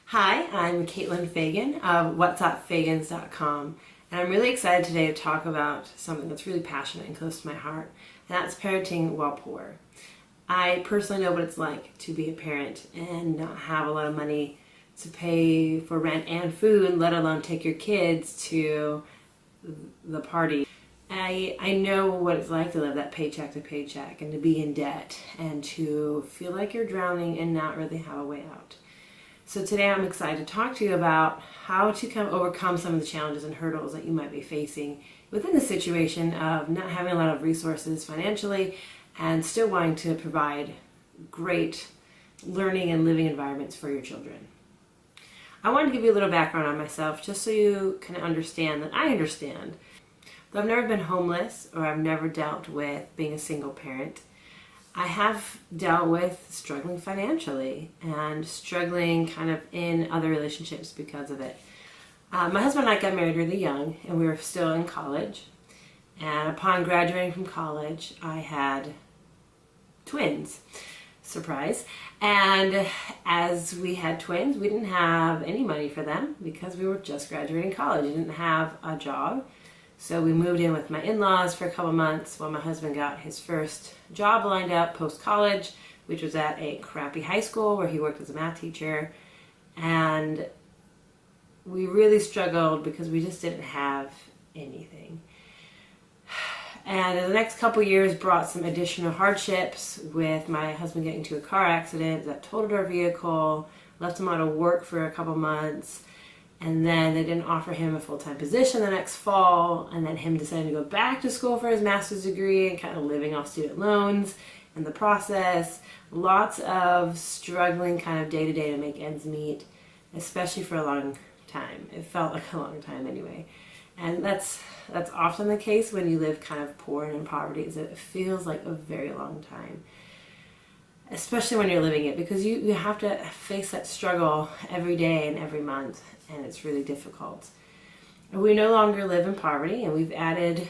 Hi, I'm Caitlin Fagan of whatsupfagans.com, and I'm really excited today to talk about something that's really passionate and close to my heart, and that's parenting while poor. I personally know what it's like to be a parent and not have a lot of money to pay for rent and food, let alone take your kids to the party. I know what it's like to live that paycheck to paycheck and to be in debt and to feel like you're drowning and not really have a way out. So today I'm excited to talk to you about how to kind of overcome some of the challenges and hurdles that you might be facing within the situation of not having a lot of resources financially and still wanting to provide great learning and living environments for your children. I wanted to give you a little background on myself just so you can understand that I understand. Though I've never been homeless or I've never dealt with being a single parent, I have dealt with struggling financially and struggling kind of in other relationships because of it. My husband and I got married really young and we were still in college. And upon graduating from college, I had twins. Surprise. And as we had twins, we didn't have any money for them because we were just graduating college. We didn't have a job. So we moved in with my in-laws for a couple months while my husband got his first job lined up post-college, which was at a crappy high school where he worked as a math teacher. And we really struggled because we just didn't have anything. And the next couple years brought some additional hardships with my husband getting into a car accident that totaled our vehicle, left him out of work for a couple months. And then they didn't offer him a full-time position the next fall, and then him deciding to go back to school for his master's degree and kind of living off student loans in the process. Lots of struggling kind of day-to-day to make ends meet, especially for a long time. It felt like a long time anyway. And that's often the case when you live kind of poor and in poverty, is that it feels like a very long time. Especially when you're living it, because you have to face that struggle every day and every month, and it's really difficult. We no longer live in poverty, and we've added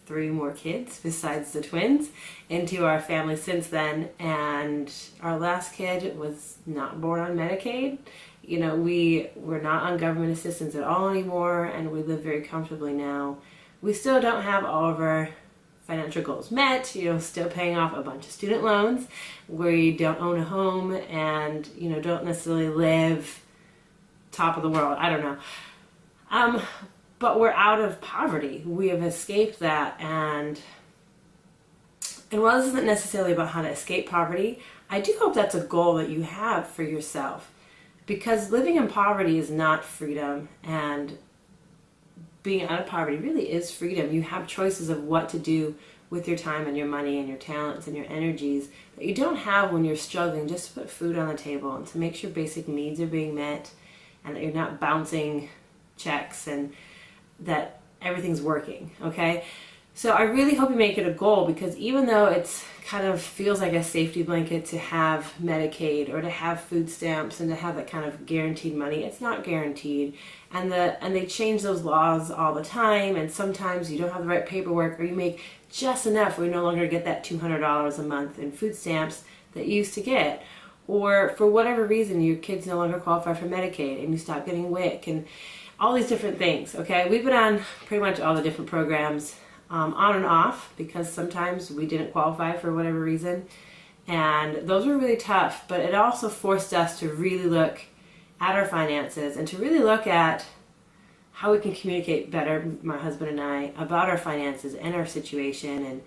3 more kids besides the twins into our family since then, and our last kid was not born on Medicaid. You know, we're not on government assistance at all anymore, and we live very comfortably now. We still don't have all of our financial goals met, still paying off a bunch of student loans. We don't own a home and, don't necessarily live top of the world. I don't know. But we're out of poverty. We have escaped that. And while this isn't necessarily about how to escape poverty, I do hope that's a goal that you have for yourself. Because living in poverty is not freedom, and being out of poverty really is freedom. You have choices of what to do with your time and your money and your talents and your energies that you don't have when you're struggling just to put food on the table and to make sure basic needs are being met and that you're not bouncing checks and that everything's working, okay? So I really hope you make it a goal, because even though it's kind of feels like a safety blanket to have Medicaid or to have food stamps and to have that kind of guaranteed money, it's not guaranteed. And they change those laws all the time, and sometimes you don't have the right paperwork or you make just enough where you no longer get that $200 a month in food stamps that you used to get. Or for whatever reason, your kids no longer qualify for Medicaid and you stop getting WIC and all these different things, okay? We've been on pretty much all the different programs on and off, because sometimes we didn't qualify for whatever reason, and those were really tough. But it also forced us to really look at our finances and to really look at how we can communicate better, my husband and I, about our finances and our situation, and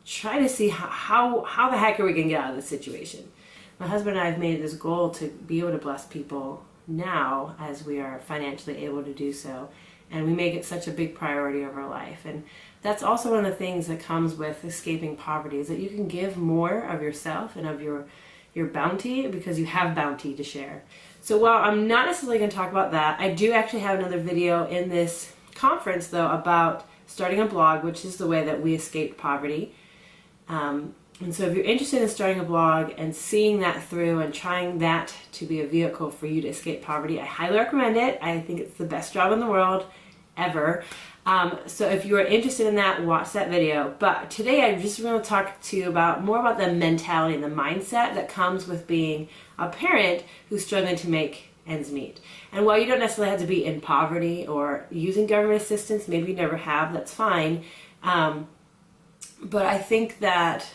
try to see how the heck are we going to get out of this situation. My husband and I have made this goal to be able to bless people now as we are financially able to do so, and we make it such a big priority of our life. And that's also one of the things that comes with escaping poverty, is that you can give more of yourself and of your bounty, because you have bounty to share. So while I'm not necessarily going to talk about that, I do actually have another video in this conference though about starting a blog, which is the way that we escaped poverty. And so if you're interested in starting a blog and seeing that through and trying that to be a vehicle for you to escape poverty, I highly recommend it. I think it's the best job in the world ever. So if you are interested in that, watch that video. But today I just want to talk to you more about the mentality and the mindset that comes with being a parent who's struggling to make ends meet. And while you don't necessarily have to be in poverty or using government assistance, maybe you never have, that's fine. But I think that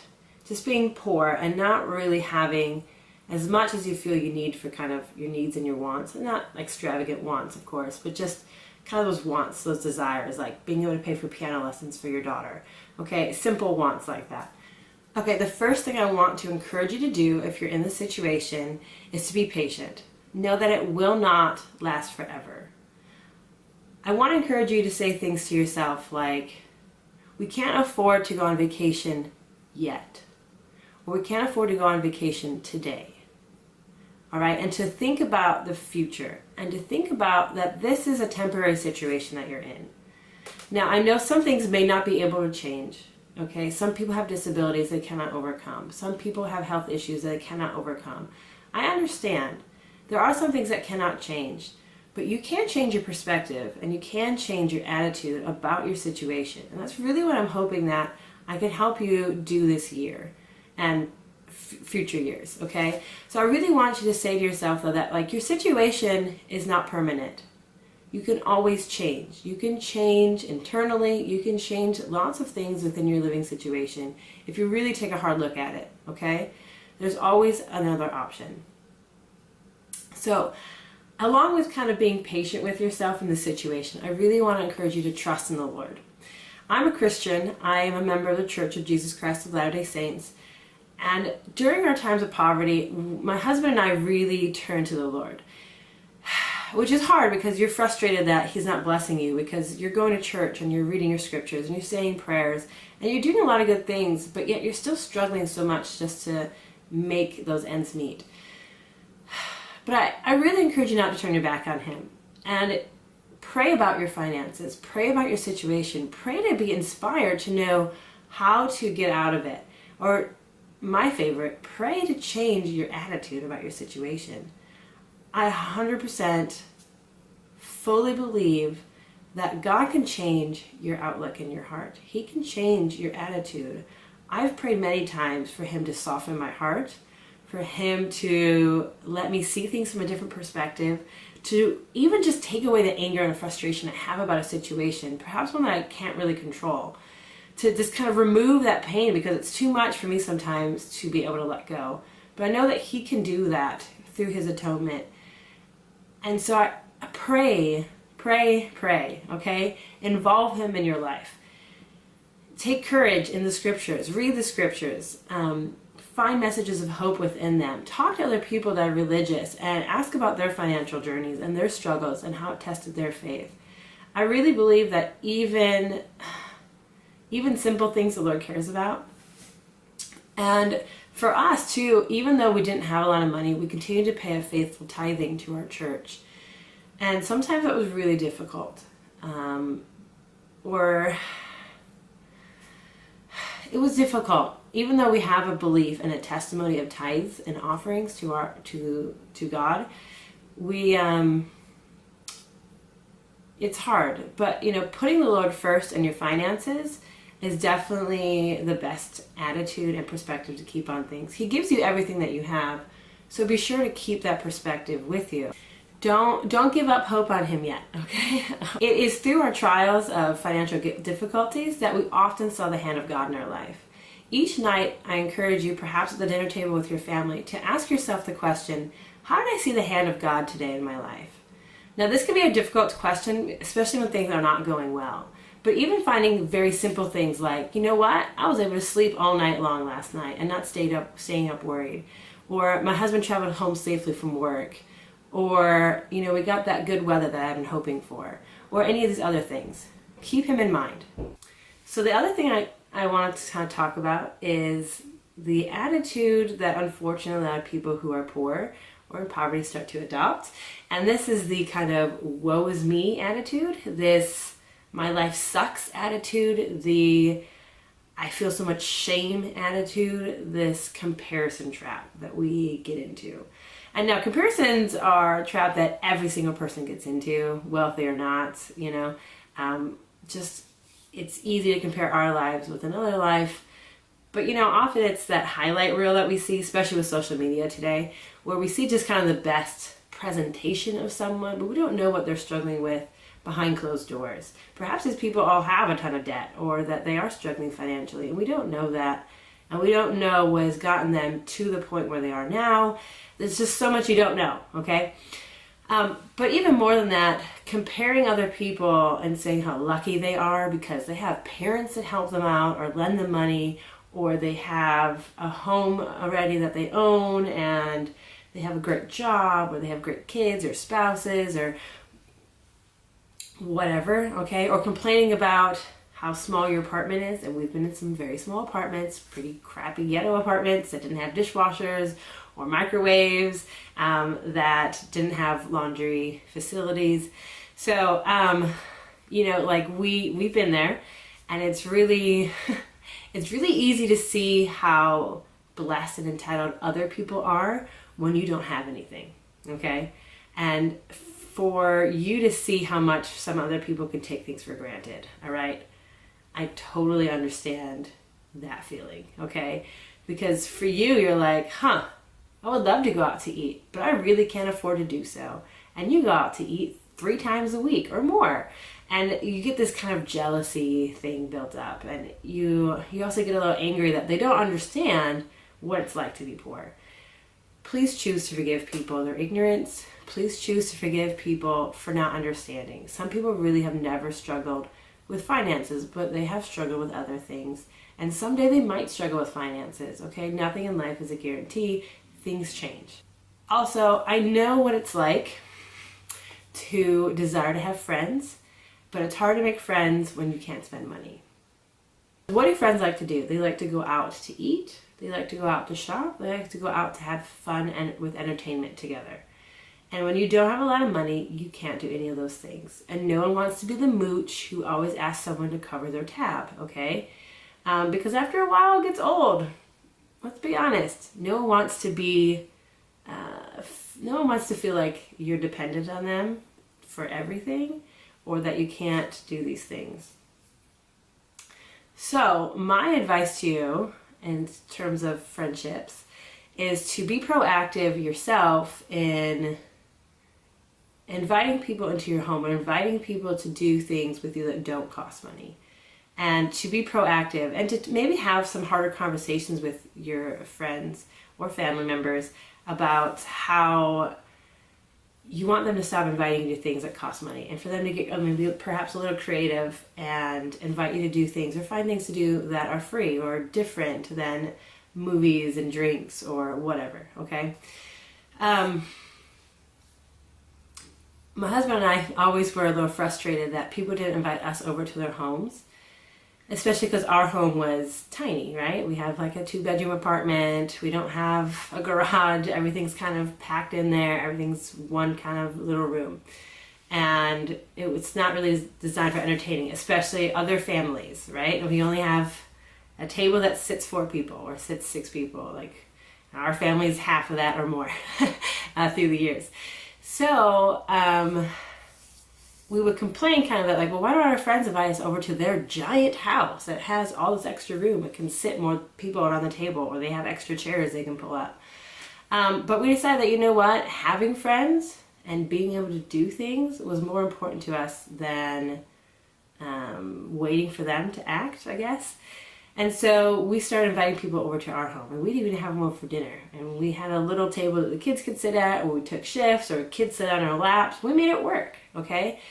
just being poor and not really having as much as you feel you need for kind of your needs and your wants, and not extravagant wants, of course, but just kind of those wants, those desires, like being able to pay for piano lessons for your daughter. Okay, simple wants like that. Okay, the first thing I want to encourage you to do if you're in this situation is to be patient. Know that it will not last forever. I want to encourage you to say things to yourself like, we can't afford to go on vacation yet, or we can't afford to go on vacation today. All right, and to think about the future and to think about that this is a temporary situation that you're in. Now, I know some things may not be able to change. Okay, some people have disabilities they cannot overcome. Some people have health issues that they cannot overcome. I understand. There are some things that cannot change, but you can change your perspective and you can change your attitude about your situation. And that's really what I'm hoping that I can help you do this year and future years, okay? So I really want you to say to yourself though that like your situation is not permanent. You can always change. You can change internally. You can change lots of things within your living situation if you really take a hard look at it, okay? There's always another option. So along with kind of being patient with yourself in the situation, I really want to encourage you to trust in the Lord. I'm a Christian. I am a member of the Church of Jesus Christ of Latter-day Saints. And during our times of poverty, my husband and I really turned to the Lord. Which is hard because you're frustrated that He's not blessing you, because you're going to church and you're reading your scriptures and you're saying prayers and you're doing a lot of good things, but yet you're still struggling so much just to make those ends meet. But I really encourage you not to turn your back on Him and pray about your finances, pray about your situation, pray to be inspired to know how to get out of it. Or my favorite, pray to change your attitude about your situation. I 100% fully believe that God can change your outlook in your heart. He can change your attitude. I've prayed many times for Him to soften my heart, for Him to let me see things from a different perspective, to even just take away the anger and frustration I have about a situation, perhaps one that I can't really control, to just kind of remove that pain because it's too much for me sometimes to be able to let go. But I know that He can do that through His atonement. And so I pray, okay? Involve Him in your life. Take courage in the scriptures. Read the scriptures. Find messages of hope within them. Talk to other people that are religious and ask about their financial journeys and their struggles and how it tested their faith. I really believe that even simple things the Lord cares about. And for us too, even though we didn't have a lot of money, we continued to pay a faithful tithing to our church. And sometimes it was really difficult. Or it was difficult. Even though we have a belief and a testimony of tithes and offerings to God, it's hard. But putting the Lord first in your finances is definitely the best attitude and perspective to keep on things. He gives you everything that you have, so be sure to keep that perspective with you. Don't give up hope on Him yet, okay? It is through our trials of financial difficulties that we often saw the hand of God in our life. Each night, I encourage you, perhaps at the dinner table with your family, to ask yourself the question, how did I see the hand of God today in my life? Now, this can be a difficult question, especially when things are not going well. But even finding very simple things like, you know what? I was able to sleep all night long last night and not staying up worried. Or my husband traveled home safely from work. Or, we got that good weather that I've been hoping for. Or any of these other things. Keep Him in mind. So the other thing I wanted to kind of talk about is the attitude that unfortunately a lot of people who are poor or in poverty start to adopt. And this is the kind of woe is me attitude. This my life sucks attitude, the I feel so much shame attitude, this comparison trap that we get into. And now comparisons are a trap that every single person gets into, wealthy or not, it's easy to compare our lives with another life. But often it's that highlight reel that we see, especially with social media today, where we see just kind of the best presentation of someone, but we don't know what they're struggling with behind closed doors. Perhaps these people all have a ton of debt, or that they are struggling financially, and we don't know that. And we don't know what has gotten them to the point where they are now. There's just so much you don't know, okay? But even more than that, comparing other people and saying how lucky they are because they have parents that help them out or lend them money, or they have a home already that they own, and they have a great job, or they have great kids or spouses or whatever, okay? Or complaining about how small your apartment is. And we've been in some very small apartments, pretty crappy ghetto apartments that didn't have dishwashers or microwaves, that didn't have laundry facilities. So, like we've been there, and it's really, it's really easy to see how blessed and entitled other people are when you don't have anything, okay? And for you to see how much some other people can take things for granted, all right? I totally understand that feeling, okay? Because for you, you're like, I would love to go out to eat, but I really can't afford to do so. And you go out to eat 3 times a week or more. And you get this kind of jealousy thing built up. And you also get a little angry that they don't understand what it's like to be poor. Please choose to forgive people their ignorance. Please choose to forgive people for not understanding. Some people really have never struggled with finances, but they have struggled with other things. And someday they might struggle with finances, okay? Nothing in life is a guarantee. Things change. Also, I know what it's like to desire to have friends, but it's hard to make friends when you can't spend money. What do friends like to do? They like to go out to eat. They like to go out to shop. They like to go out to have fun and with entertainment together. And when you don't have a lot of money, you can't do any of those things. And no one wants to be the mooch who always asks someone to cover their tab, okay? Because after a while it gets old. Let's be honest. No one wants to be, no one wants to feel like you're dependent on them for everything, or that you can't do these things. So my advice to you in terms of friendships is to be proactive yourself in inviting people into your home, and inviting people to do things with you that don't cost money, and to be proactive, and to maybe have some harder conversations with your friends or family members about how you want them to stop inviting you to things that cost money, and for them to get maybe perhaps a little creative and invite you to do things or find things to do that are free or different than movies and drinks or whatever, okay? My husband and I always were a little frustrated that people didn't invite us over to their homes, especially because our home was tiny, right? We have like a 2-bedroom apartment. We don't have a garage. Everything's kind of packed in there. Everything's one kind of little room. And it's not really designed for entertaining, especially other families, right? And we only have a table that sits 4 people or sits 6 people. Like our family's half of that or more through the years. So we would complain kind of that, like, well, why don't our friends invite us over to their giant house that has all this extra room? It can sit more people around the table, or they have extra chairs they can pull up. But we decided that, you know what, having friends and being able to do things was more important to us than waiting for them to act, I guess. And so we started inviting people over to our home, and we'd even have them over for dinner. And we had a little table that the kids could sit at, or we took shifts, or kids sit on our laps. We made it work, okay?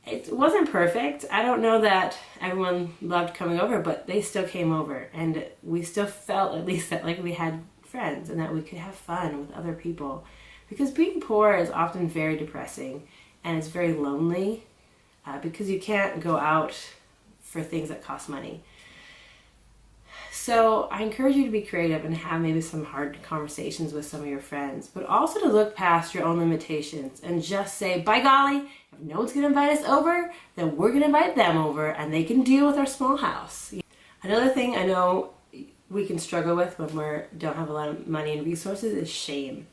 It wasn't perfect. I don't know that everyone loved coming over, but they still came over, and we still felt at least that like we had friends and that we could have fun with other people. Because being poor is often very depressing, and it's very lonely because you can't go out for things that cost money. So I encourage you to be creative and have maybe some hard conversations with some of your friends, but also to look past your own limitations and just say, by golly, if no one's going to invite us over, then we're going to invite them over, and they can deal with our small house. Another thing I know we can struggle with when we don't have a lot of money and resources is shame.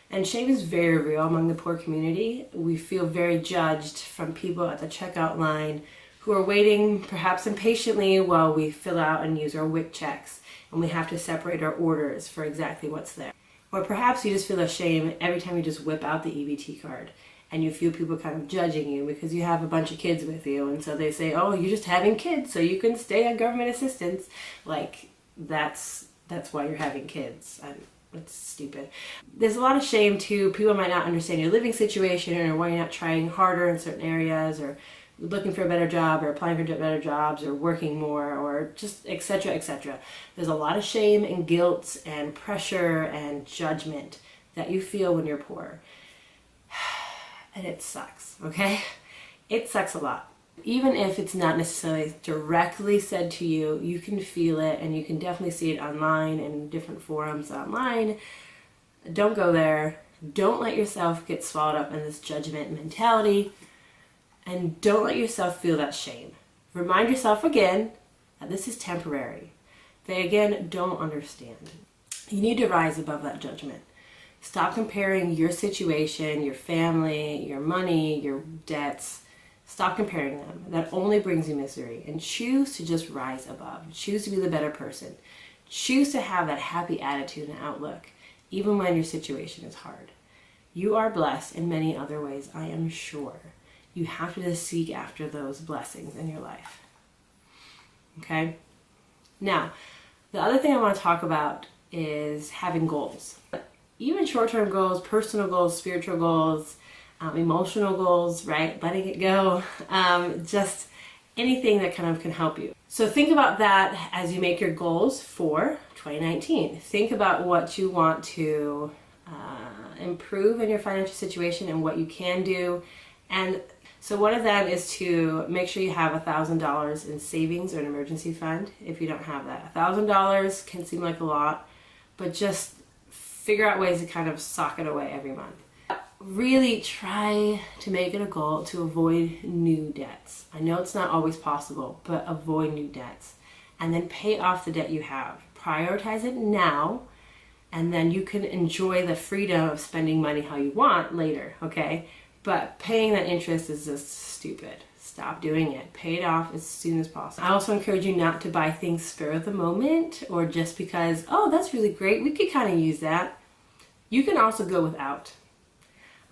And shame is very real among the poor community. We feel very judged from people at the checkout line who are waiting perhaps impatiently while we fill out and use our WIC checks, and we have to separate our orders for exactly what's there. Or perhaps you just feel ashamed every time you just whip out the EBT card and you feel people kind of judging you because you have a bunch of kids with you, and so they say, oh, you're just having kids so you can stay on government assistance. Like, that's why you're having kids. It's stupid. There's a lot of shame too. People might not understand your living situation, or why you're not trying harder in certain areas, or looking for a better job, or applying for better jobs, or working more, or just etc., etc. There's a lot of shame and guilt and pressure and judgment that you feel when you're poor. And it sucks, okay? It sucks a lot. Even if it's not necessarily directly said to you, you can feel it, and you can definitely see it online and different forums online. Don't go there. Don't let yourself get swallowed up in this judgment mentality, and don't let yourself feel that shame. Remind yourself again that this is temporary. They again don't understand. You need to rise above that judgment. Stop comparing your situation, your family, your money, your debts. Stop comparing them. That only brings you misery. And choose to just rise above. Choose to be the better person. Choose to have that happy attitude and outlook, even when your situation is hard. You are blessed in many other ways, I am sure. You have to just seek after those blessings in your life. Okay? Now, the other thing I want to talk about is having goals. Even short-term goals, personal goals, spiritual goals, emotional goals, right? Letting it go, just anything that kind of can help you. So think about that as you make your goals for 2019. Think about what you want to improve in your financial situation and what you can do. And so one of them is to make sure you have $1,000 in savings or an emergency fund if you don't have that. $1,000 can seem like a lot, but just figure out ways to kind of sock it away every month. Really try to make it a goal to avoid new debts. I know it's not always possible, but avoid new debts. And then pay off the debt you have. Prioritize it now, and then you can enjoy the freedom of spending money how you want later, okay? But paying that interest is just stupid. Stop doing it. Pay it off as soon as possible. I also encourage you not to buy things spur of the moment, or just because, oh, that's really great, we could kind of use that. You can also go without.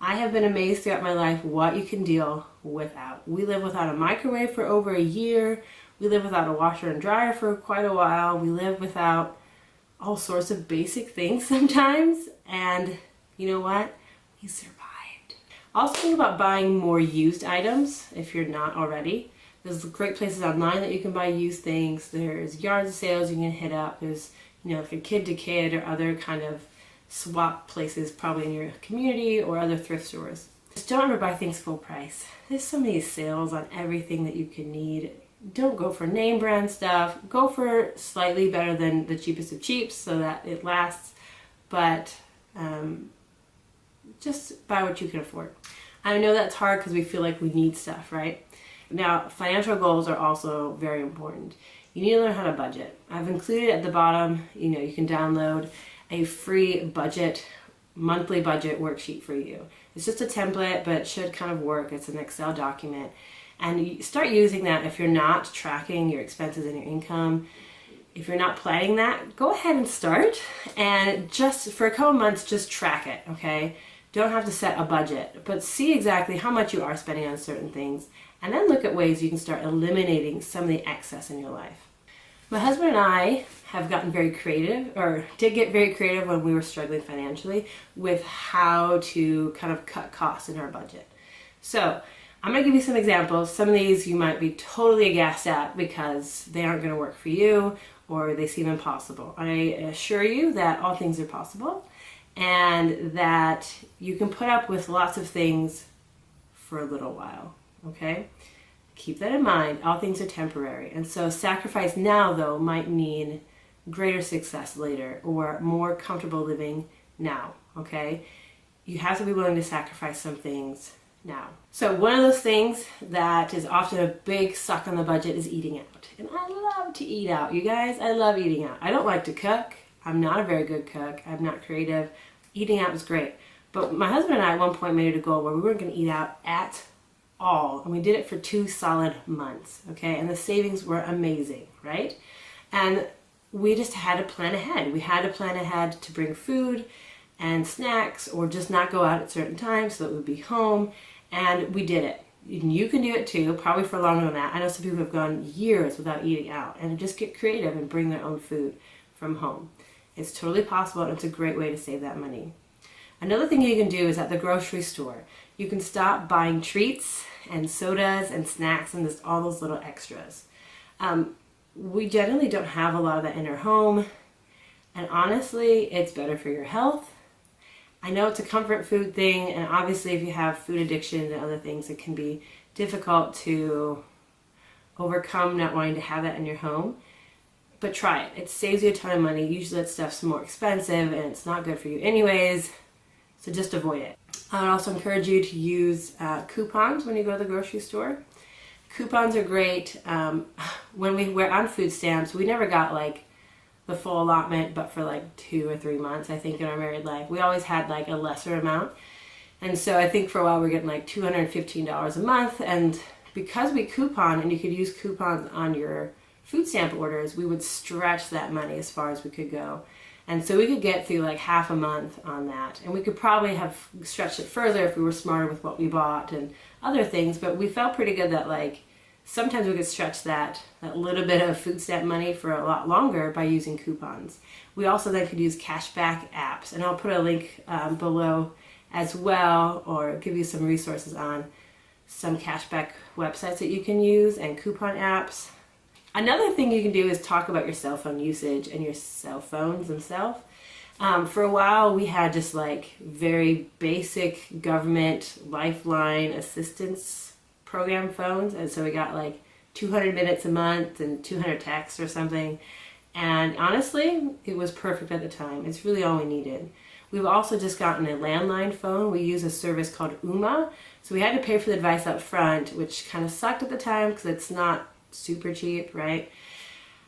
I have been amazed throughout my life what you can deal without. We live without a microwave for over a year. We live without a washer and dryer for quite a while. We live without all sorts of basic things sometimes. And you know what? We survived. Also think about buying more used items if you're not already. There's great places online that you can buy used things. There's yard sales you can hit up. There's, if you're kid to kid or other kind of swap places probably in your community or other thrift stores. Just don't ever buy things full price. There's so many sales on everything that you can need. Don't go for name brand stuff. Go for slightly better than the cheapest of cheaps so that it lasts, but just buy what you can afford. I know that's hard because we feel like we need stuff, right? Now, financial goals are also very important. You need to learn how to budget. I've included at the bottom, you can download a free monthly budget worksheet for you. It's just a template, but it should kind of work. It's an Excel document. And you start using that if you're not tracking your expenses and your income. If you're not planning that, go ahead and start. And just for a couple months, just track it, okay? Don't have to set a budget, but see exactly how much you are spending on certain things. And then look at ways you can start eliminating some of the excess in your life. My husband and I have gotten very creative, or did get very creative when we were struggling financially with how to kind of cut costs in our budget. So I'm going to give you some examples. Some of these you might be totally aghast at because they aren't going to work for you or they seem impossible. I assure you that all things are possible and that you can put up with lots of things for a little while, okay? Keep that in mind. All things are temporary. And so sacrifice now, though, might mean greater success later or more comfortable living now, okay? You have to be willing to sacrifice some things now. So one of those things that is often a big suck on the budget is eating out. And I love to eat out, you guys. I love eating out. I don't like to cook. I'm not a very good cook. I'm not creative. Eating out is great. But my husband and I at one point made it a goal where we weren't going to eat out at all. And we did it for 2 solid months, okay? And the savings were amazing, right? And we just had to plan ahead. We had to plan ahead to bring food and snacks, or just not go out at certain times so that we'd be home. And we did it. You can do it too, probably for longer than that. I know some people have gone years without eating out and just get creative and bring their own food from home. It's totally possible, and it's a great way to save that money. Another thing you can do is at the grocery store, you can stop buying treats and sodas and snacks and just all those little extras. We generally don't have a lot of that in our home, and honestly, it's better for your health. I know it's a comfort food thing, and obviously if you have food addictions and other things, it can be difficult to overcome not wanting to have that in your home. But try it. It saves you a ton of money. Usually that stuff's more expensive and it's not good for you anyways, so just avoid it. I would also encourage you to use coupons when you go to the grocery store. Coupons are great. When we were on food stamps, we never got like the full allotment, but for like 2 or 3 months, I think, in our married life. We always had like a lesser amount. And so I think for a while we were getting like $215 a month. And because we coupon, and you could use coupons on your food stamp orders, we would stretch that money as far as we could go. And so we could get through like half a month on that. And we could probably have stretched it further if we were smarter with what we bought and other things. But we felt pretty good that like sometimes we could stretch that little bit of food stamp money for a lot longer by using coupons. We also then could use cashback apps. And I'll put a link below as well, or give you some resources on some cashback websites that you can use and coupon apps. Another thing you can do is talk about your cell phone usage and your cell phones themselves. For a while, we had just like very basic government lifeline assistance program phones. And so we got like 200 minutes a month and 200 texts or something. And honestly, it was perfect at the time. It's really all we needed. We've also just gotten a landline phone. We use a service called Uma. So we had to pay for the device up front, which kind of sucked at the time because it's not super cheap, right?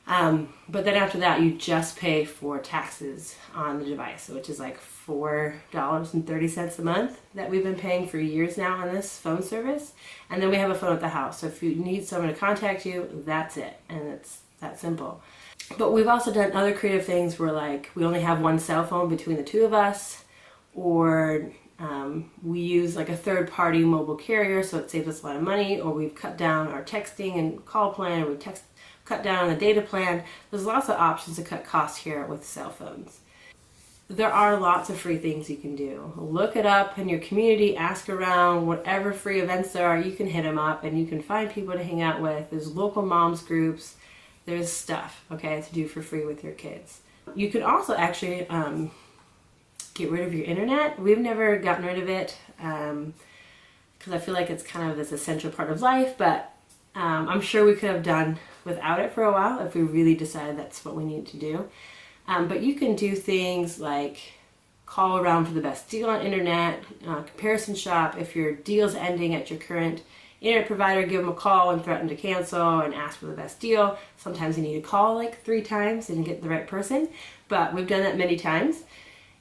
But then after that, you just pay for taxes on the device, which is like $4.30 a month that we've been paying for years now on this phone service. And then we have a phone at the house. So if you need someone to contact you, that's it. And it's that simple. But we've also done other creative things where like we only have one cell phone between the two of us, or we use like a third-party mobile carrier, so it saves us a lot of money, or we've cut down our texting and call plan, or we cut down on the data plan. There's lots of options to cut costs here with cell phones. There are lots of free things you can do. Look it up in your community, ask around, whatever free events there are, you can hit them up and you can find people to hang out with. There's local moms groups. There's stuff, okay, to do for free with your kids. You can also actually get rid of your internet. We've never gotten rid of it because I feel like it's kind of this essential part of life, but I'm sure we could have done without it for a while if we really decided that's what we needed to do. But you can do things like call around for the best deal on internet, comparison shop. If your deal's ending at your current internet provider, give them a call and threaten to cancel and ask for the best deal. Sometimes you need to call like 3 times and get the right person, but we've done that many times.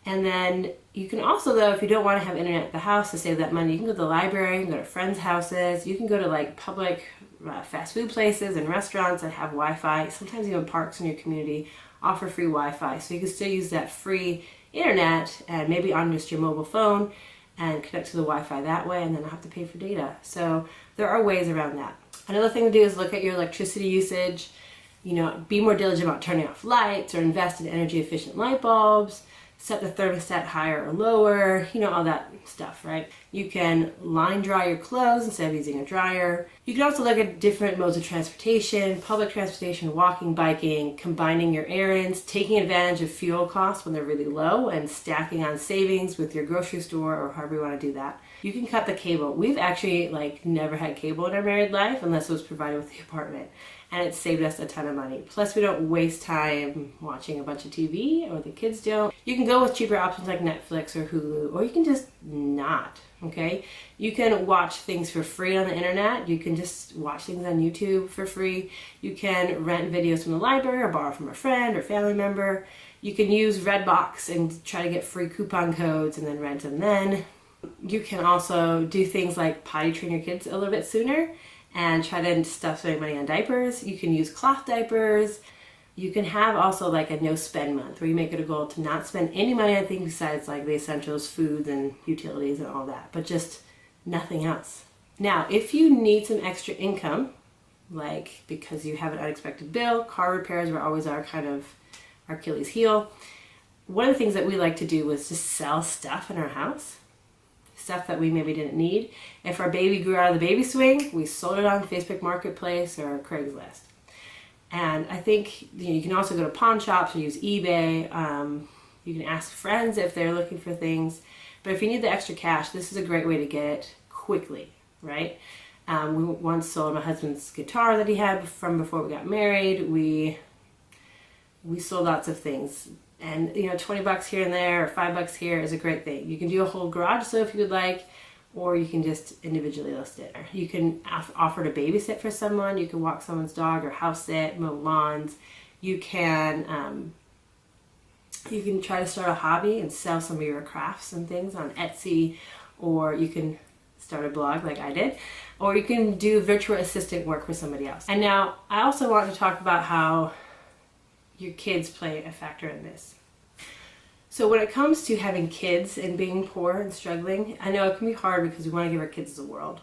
And then you can also, though, if you don't want to have internet at the house to save that money, you can go to the library, you can go to friends' houses, you can go to like public fast food places and restaurants that have Wi-Fi. Sometimes even parks in your community offer free Wi-Fi, so you can still use that free internet and maybe on just your mobile phone and connect to the Wi-Fi that way, and then not have to pay for data. So there are ways around that. Another thing to do is look at your electricity usage. You know, be more diligent about turning off lights or invest in energy efficient light bulbs. Set the thermostat higher or lower, you know, all that stuff, right? You can line dry your clothes instead of using a dryer. You can also look at different modes of transportation, public transportation, walking, biking, combining your errands, taking advantage of fuel costs when they're really low, and stacking on savings with your grocery store or however you want to do that. You can cut the cable. We've actually like never had cable in our married life unless it was provided with the apartment. And it saved us a ton of money. Plus, we don't waste time watching a bunch of TV, or the kids don't. You can go with cheaper options like Netflix or Hulu, or you can just not, okay? You can watch things for free on the internet. You can just watch things on YouTube for free. You can rent videos from the library or borrow from a friend or family member. You can use Redbox and try to get free coupon codes and then rent them then. You can also do things like potty train your kids a little bit sooner and try to stuff some money on diapers. You can use cloth diapers. You can have also like a no spend month where you make it a goal to not spend any money on things besides like the essentials, foods and utilities and all that, but just nothing else. Now, if you need some extra income, like because you have an unexpected bill, car repairs were always our kind of our Achilles heel. One of the things that we like to do was just sell stuff in our house, stuff that we maybe didn't need. If our baby grew out of the baby swing, we sold it on Facebook Marketplace or Craigslist. And I think you can also go to pawn shops or use eBay. You can ask friends if they're looking for things. But if you need the extra cash, this is a great way to get it quickly, right? We once sold my husband's guitar that he had from before we got married. We sold lots of things. And, $20 here and there or $5 here is a great thing. You can do a whole garage sale if you would like, or you can just individually list it. You can offer to babysit for someone. You can walk someone's dog or house sit, mow lawns. You can try to start a hobby and sell some of your crafts and things on Etsy, or you can start a blog like I did, or you can do virtual assistant work for somebody else. And now I also want to talk about how your kids play a factor in this. So when it comes to having kids and being poor and struggling, I know it can be hard because we want to give our kids the world.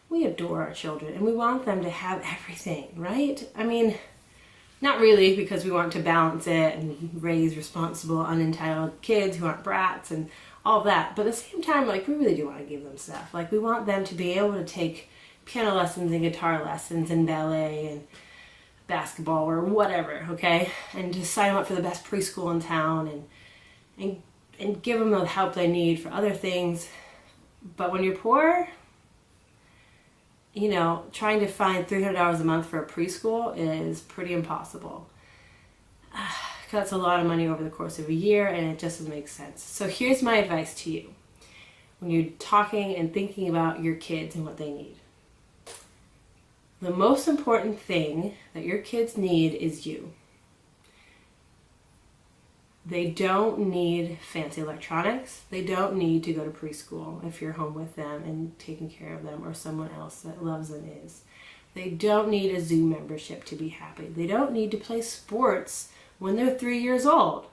We adore our children and we want them to have everything, right? I mean, not really, because we want to balance it and raise responsible, unentitled kids who aren't brats and all of that. But at the same time, like, we really do want to give them stuff. Like, we want them to be able to take piano lessons and guitar lessons and ballet and basketball or whatever, okay? And to sign them up for the best preschool in town and give them the help they need for other things. But when you're poor, trying to find $300 a month for a preschool is pretty impossible. That's a lot of money over the course of a year, and it just doesn't make sense. So here's my advice to you when you're talking and thinking about your kids and what they need. The most important thing that your kids need is you. They don't need fancy electronics. They don't need to go to preschool if you're home with them and taking care of them, or someone else that loves them is. They don't need a zoo membership to be happy. They don't need to play sports when they're 3 years old.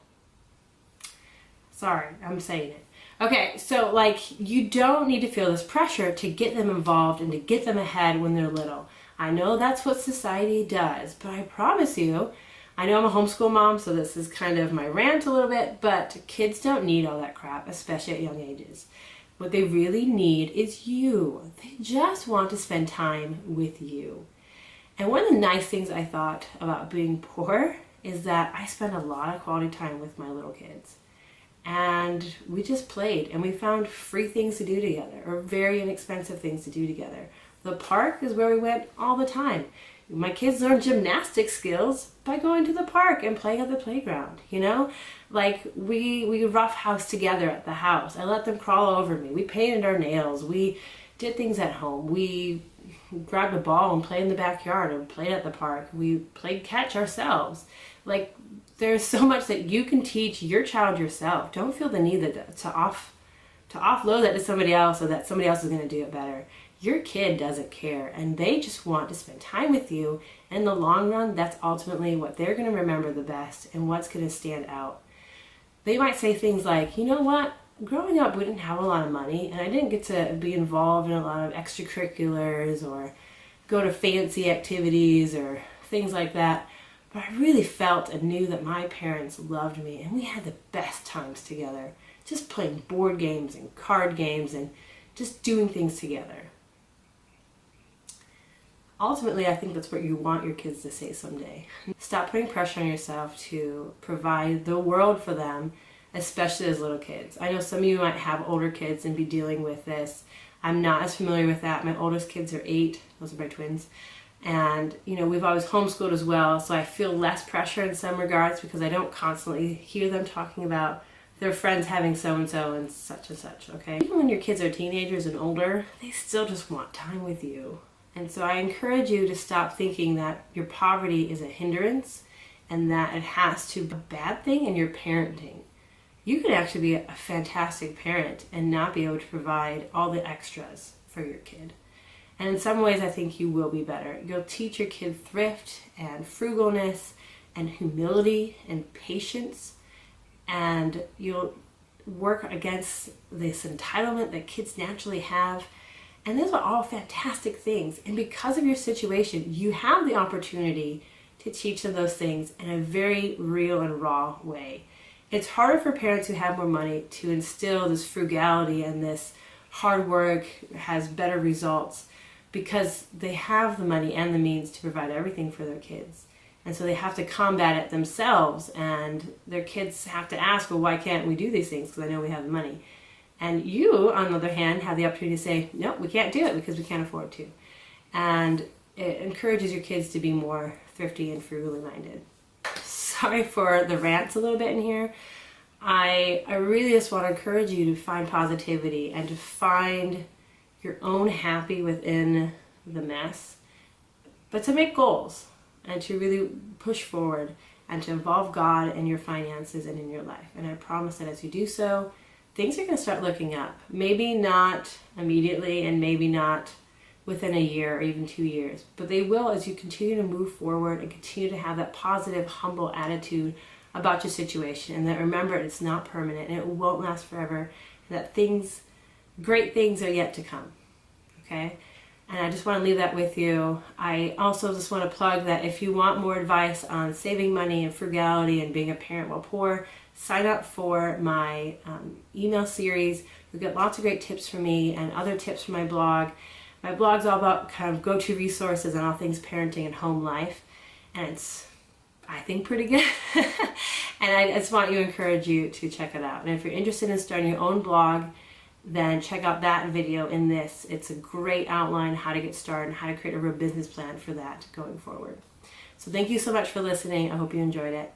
Sorry, I'm saying it. Okay, so you don't need to feel this pressure to get them involved and to get them ahead when they're little. I know that's what society does, but I promise you, I know I'm a homeschool mom, so this is kind of my rant a little bit, but kids don't need all that crap, especially at young ages. What they really need is you. They just want to spend time with you. And one of the nice things I thought about being poor is that I spent a lot of quality time with my little kids. And we just played, and we found free things to do together, or very inexpensive things to do together. The park is where we went all the time. My kids learned gymnastic skills by going to the park and playing at the playground, we roughhouse together at the house. I let them crawl over me. We painted our nails. We did things at home. We grabbed a ball and played in the backyard and played at the park. We played catch ourselves. There's so much that you can teach your child yourself. Don't feel the need to offload that to somebody else, so that somebody else is going to do it better. Your kid doesn't care, and they just want to spend time with you. And in the long run, that's ultimately what they're going to remember the best and what's going to stand out. They might say things like, you know what, growing up we didn't have a lot of money, and I didn't get to be involved in a lot of extracurriculars or go to fancy activities or things like that. But I really felt and knew that my parents loved me, and we had the best times together, just playing board games and card games and just doing things together. Ultimately, I think that's what you want your kids to say someday. Stop putting pressure on yourself to provide the world for them, especially as little kids. I know some of you might have older kids and be dealing with this. I'm not as familiar with that. My oldest kids are 8. Those are my twins. And, we've always homeschooled as well, so I feel less pressure in some regards because I don't constantly hear them talking about their friends having so-and-so and such, okay? Even when your kids are teenagers and older, they still just want time with you. And so I encourage you to stop thinking that your poverty is a hindrance and that it has to be a bad thing in your parenting. You can actually be a fantastic parent and not be able to provide all the extras for your kid. And in some ways, I think you will be better. You'll teach your kid thrift and frugalness and humility and patience, and you'll work against this entitlement that kids naturally have. And those are all fantastic things. And because of your situation, you have the opportunity to teach them those things in a very real and raw way. It's harder for parents who have more money to instill this frugality and this hard work has better results, because they have the money and the means to provide everything for their kids. And so they have to combat it themselves, and their kids have to ask, well, why can't we do these things? Because I know we have the money. And you, on the other hand, have the opportunity to say, no, we can't do it because we can't afford to. And it encourages your kids to be more thrifty and frugally minded. Sorry for the rants a little bit in here. I really just want to encourage you to find positivity and to find your own happy within the mess, but to make goals and to really push forward and to involve God in your finances and in your life. And I promise that as you do so, things are going to start looking up. Maybe not immediately and maybe not within a year or even 2 years, but they will as you continue to move forward and continue to have that positive, humble attitude about your situation, and that remember it's not permanent and it won't last forever, and that great things are yet to come. Okay? And I just want to leave that with you. I also just want to plug that if you want more advice on saving money and frugality and being a parent while poor, sign up for my email series. You'll get lots of great tips from me and other tips from my blog. My blog's all about kind of go-to resources on all things parenting and home life. And it's, I think, pretty good. And I just want to encourage you to check it out. And if you're interested in starting your own blog, then check out that video in this. It's a great outline how to get started and how to create a real business plan for that going forward. So thank you so much for listening. I hope you enjoyed it.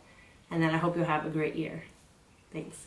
And then I hope you'll have a great year. Thanks.